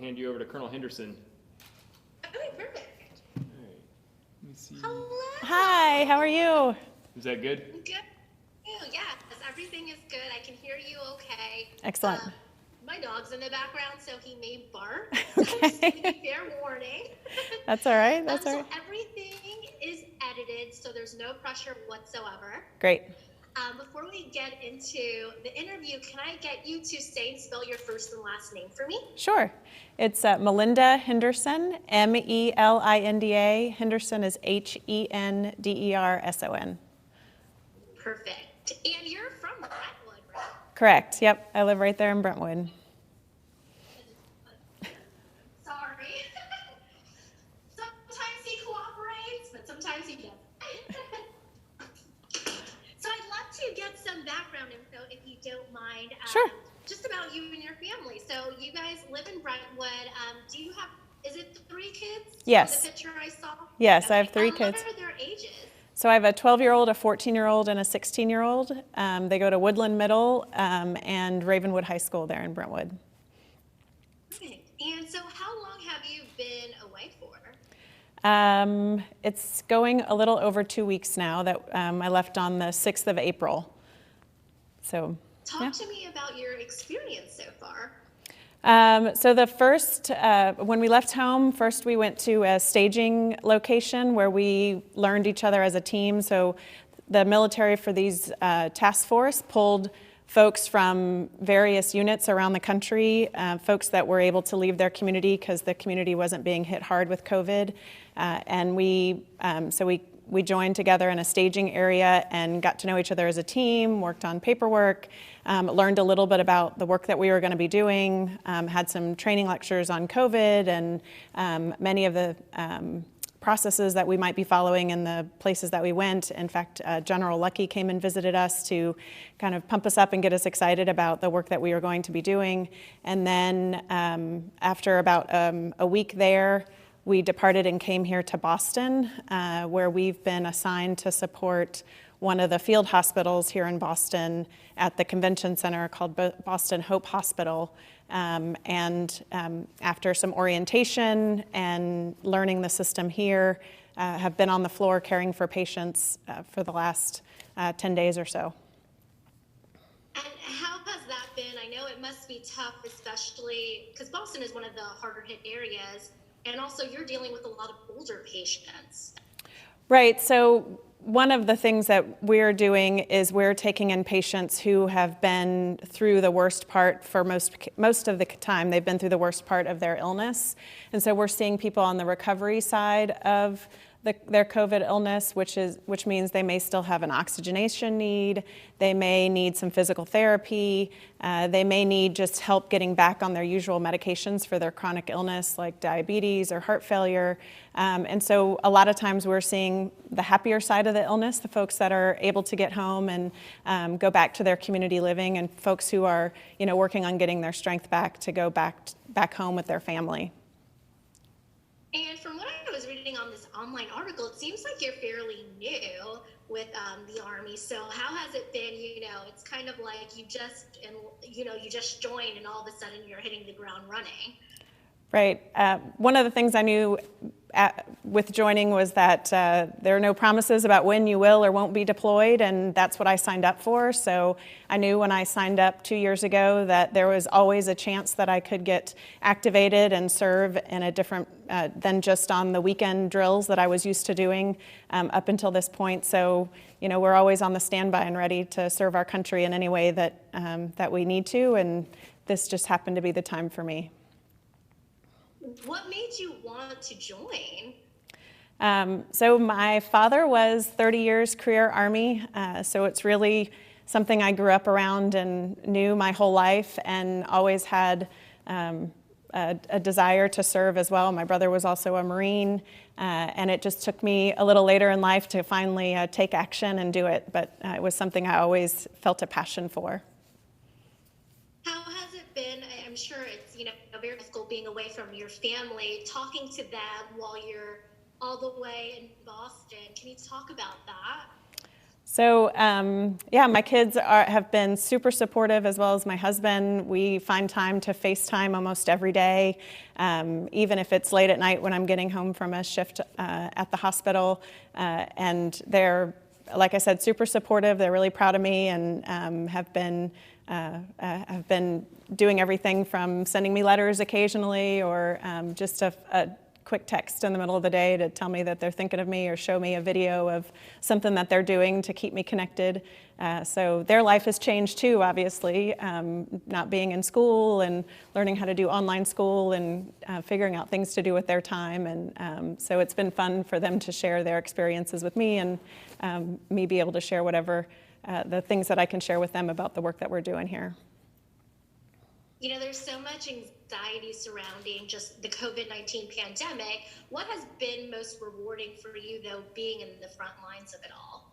Hand you over to Colonel Henderson. Okay, perfect. All right. Let me see. Hello. Hi, how are you? Is that good? Good. Oh, yes, everything is good. I can hear you okay. Excellent. My dog's in the background, so he may bark. Okay. So just give me fair warning. That's all right. That's all right. So everything is edited, so there's no pressure whatsoever. Great. Before we get into the interview, can I get you to say and spell your first and last name for me? Sure. It's Melinda Henderson, Melinda. Henderson is Henderson. Perfect. And you're from Brentwood, right? Correct. Yep. I live right there in Brentwood. Sorry. Sometimes he cooperates, but sometimes he doesn't. So I'd love to get some background info, if you don't mind. Sure. Just about you and your family. So you guys live in Brentwood. Do you have, is it 3 kids? Yes. The picture I saw? Yes, I have 3 kids. What are their ages? So I have a 12-year-old, a 14-year-old, and a 16-year-old. They go to Woodland Middle and Ravenwood High School there in Brentwood. Perfect. And so how long have you been away for? It's going a little over 2 weeks now that I left on the 6th of April. So, Talk to me about your experience so far. So the first, when we left home, first we went to a staging location where we learned each other as a team. So the military for these task force pulled folks from various units around the country, folks that were able to leave their community because the community wasn't being hit hard with COVID. And we joined together in a staging area and got to know each other as a team, worked on paperwork, learned a little bit about the work that we were going to be doing, had some training lectures on COVID and many of the processes that we might be following in the places that we went. In fact, General Lucky came and visited us to kind of pump us up and get us excited about the work that we were going to be doing. And then after about a week there, we departed and came here to Boston, where we've been assigned to support one of the field hospitals here in Boston at the convention center called Boston Hope Hospital. After some orientation and learning the system here, have been on the floor caring for patients for the last 10 days or so. And how has that been? I know it must be tough, especially because Boston is one of the harder hit areas. And also you're dealing with a lot of older patients. Right, so one of the things that we're doing is we're taking in patients who have been through the worst part for most of the time. They've been through the worst part of their illness. And so we're seeing people on the recovery side of their COVID illness, which means they may still have an oxygenation need, they may need some physical therapy, they may need just help getting back on their usual medications for their chronic illness like diabetes or heart failure. And so a lot of times we're seeing the happier side of the illness, the folks that are able to get home and go back to their community living, and folks who are working on getting their strength back to go back home with their family. And from what I was reading on this online article, it seems like you're fairly new with the Army. So how has it been? It's kind of like you just joined and all of a sudden you're hitting the ground running. Right. One of the things I knew with joining was that there are no promises about when you will or won't be deployed, and that's what I signed up for. So I knew when I signed up 2 years ago that there was always a chance that I could get activated and serve in a different than just on the weekend drills that I was used to doing up until this point. So we're always on the standby and ready to serve our country in any way that we need to, and this just happened to be the time for me. What made you want to join? So my father was 30 years career Army, so it's really something I grew up around and knew my whole life, and always had a desire to serve as well. My brother was also a Marine, and it just took me a little later in life to finally take action and do it, but it was something I always felt a passion for. How has it been? I'm sure it's very difficult being away from your family, talking to them while you're all the way in Boston. Can you talk about that? So yeah, my kids have been super supportive, as well as my husband. We find time to FaceTime almost every day, even if it's late at night when I'm getting home from a shift at the hospital. And they're, like I said, super supportive. They're really proud of me, and have been doing everything from sending me letters occasionally, or just a quick text in the middle of the day to tell me that they're thinking of me, or show me a video of something that they're doing to keep me connected. So their life has changed too, obviously, not being in school and learning how to do online school, and figuring out things to do with their time. And so it's been fun for them to share their experiences with me, and me be able to share whatever the things that I can share with them about the work that we're doing here. You know, there's so much anxiety surrounding just the COVID-19 pandemic. What has been most rewarding for you, though, being in the front lines of it all?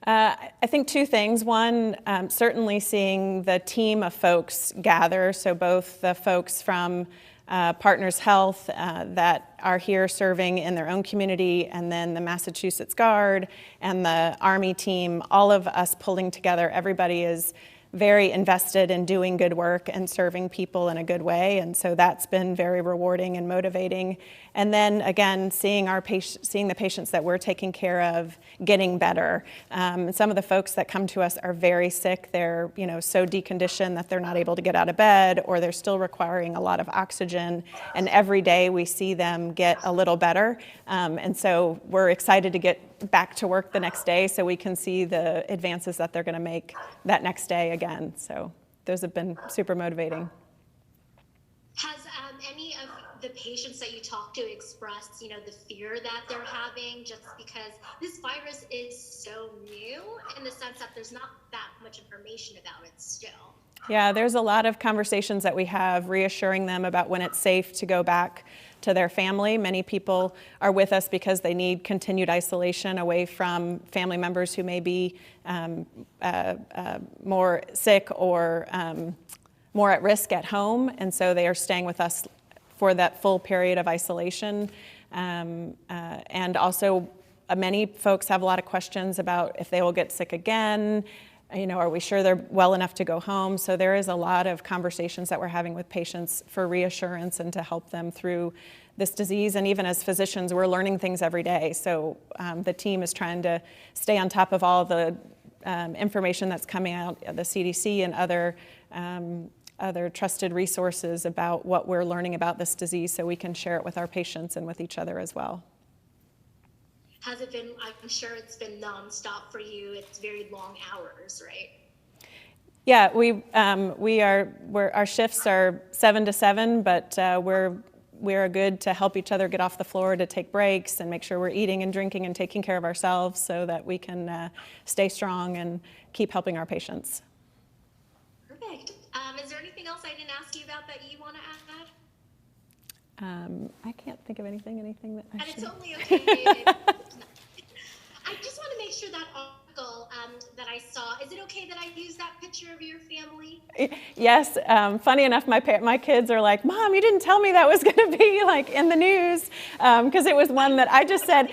I think two things. One, certainly seeing the team of folks gather, so both the folks from Partners Health that are here serving in their own community, and then the Massachusetts Guard and the Army team, all of us pulling together. Everybody is very invested in doing good work and serving people in a good way, and so that's been very rewarding and motivating. And then again, seeing the patients that we're taking care of getting better. Some of the folks that come to us are very sick. They're so deconditioned that they're not able to get out of bed, or they're still requiring a lot of oxygen. And every day we see them get a little better. And so we're excited to get back to work the next day, so we can see the advances that they're going to make that next day again. So those have been super motivating. Has any of the patients that you talk to expressed, the fear that they're having, just because this virus is so new, in the sense that there's not that much information about it still? Yeah, there's a lot of conversations that we have, reassuring them about when it's safe to go back to their family. Many people are with us because they need continued isolation away from family members who may be more sick or more at risk at home, and so they are staying with us for that full period of isolation. And also, many folks have a lot of questions about if they will get sick again. Are we sure they're well enough to go home? So there is a lot of conversations that we're having with patients for reassurance and to help them through this disease. And even as physicians, we're learning things every day. So the team is trying to stay on top of all the information that's coming out of the CDC and other trusted resources about what we're learning about this disease, so we can share it with our patients and with each other as well. Has it been, I'm sure it's been nonstop for you. It's very long hours, right? Yeah, our shifts are 7 to 7, but we're good to help each other get off the floor, to take breaks and make sure we're eating and drinking and taking care of ourselves, so that we can stay strong and keep helping our patients. Perfect. Is there anything else I didn't ask you about that you want to add? I can't think of anything that I should. And it's only okay, David. I just want to make sure that article that I saw, is it okay that I use that picture of your family? Yes. Funny enough, my kids are like, "Mom, you didn't tell me that was going to be like in the news," because it was one that I just said,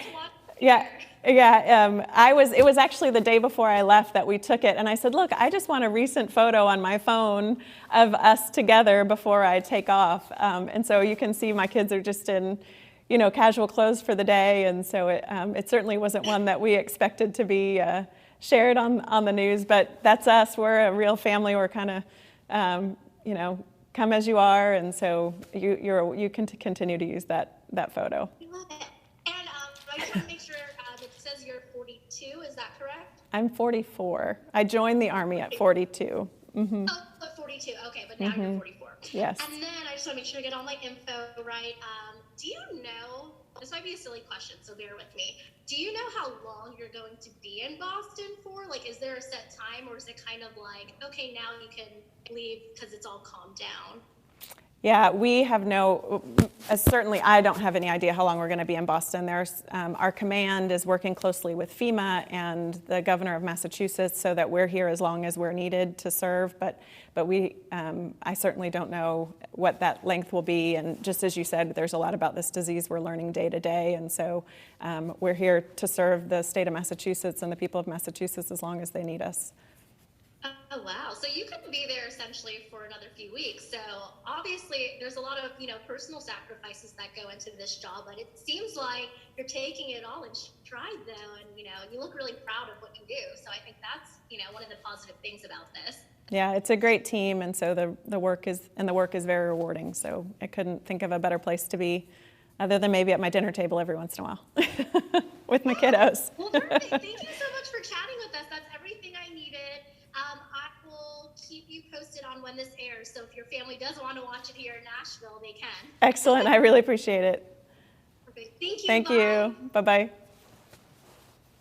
yeah. It was actually the day before I left that we took it, and I said, "Look, I just want a recent photo on my phone of us together before I take off." And so you can see my kids are just in, casual clothes for the day, and so it certainly wasn't one that we expected to be shared on the news. But that's us. We're a real family. We're kind of, come as you are, and so you can continue to use that photo. I love it. And I just want to make sure. It says you're 42, is that correct? I'm 44. I joined the Army at 42. Mm-hmm. Oh, at 42, okay, but now you're 44. Yes. And then I just want to make sure I get all my info right. Do you know, this might be a silly question, so bear with me. Do you know how long you're going to be in Boston for? Like, is there a set time, or is it kind of like, okay, now you can leave because it's all calmed down? Yeah, we have certainly I don't have any idea how long we're going to be in Boston. Our command is working closely with FEMA and the governor of Massachusetts so that we're here as long as we're needed to serve. But I certainly don't know what that length will be. And just as you said, there's a lot about this disease we're learning day to day. And so we're here to serve the state of Massachusetts and the people of Massachusetts as long as they need us. Oh, wow. So you could be there essentially for another few weeks. So obviously there's a lot of, personal sacrifices that go into this job, but it seems like you're taking it all in stride though. And, you look really proud of what you do. So I think that's, one of the positive things about this. Yeah, it's a great team. And so the work is very rewarding. So I couldn't think of a better place to be other than maybe at my dinner table every once in a while with my kiddos. Well, perfect. Thank you so much for chatting with us. That's everything I needed. I will keep you posted on when this airs. So if your family does want to watch it here in Nashville, they can. Excellent. I really appreciate it. Perfect. Thank you. Thank Bye. you. Bye-bye.